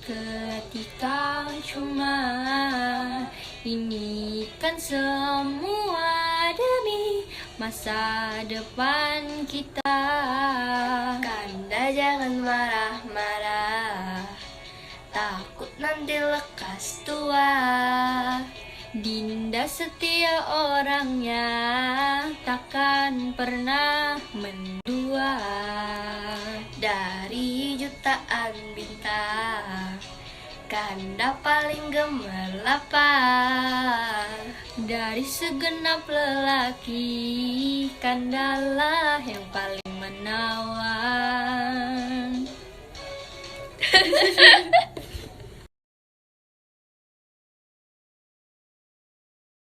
Ketika cuma ini kan semua demi masa depan kita. Kanda jangan marah-marah, takut nanti lekas tua. Dinda setia orangnya, takkan pernah mendua. Dari jutaan bintang, Kanda paling gemerlapang. Dari segenap lelaki, Kandalah yang paling menawan.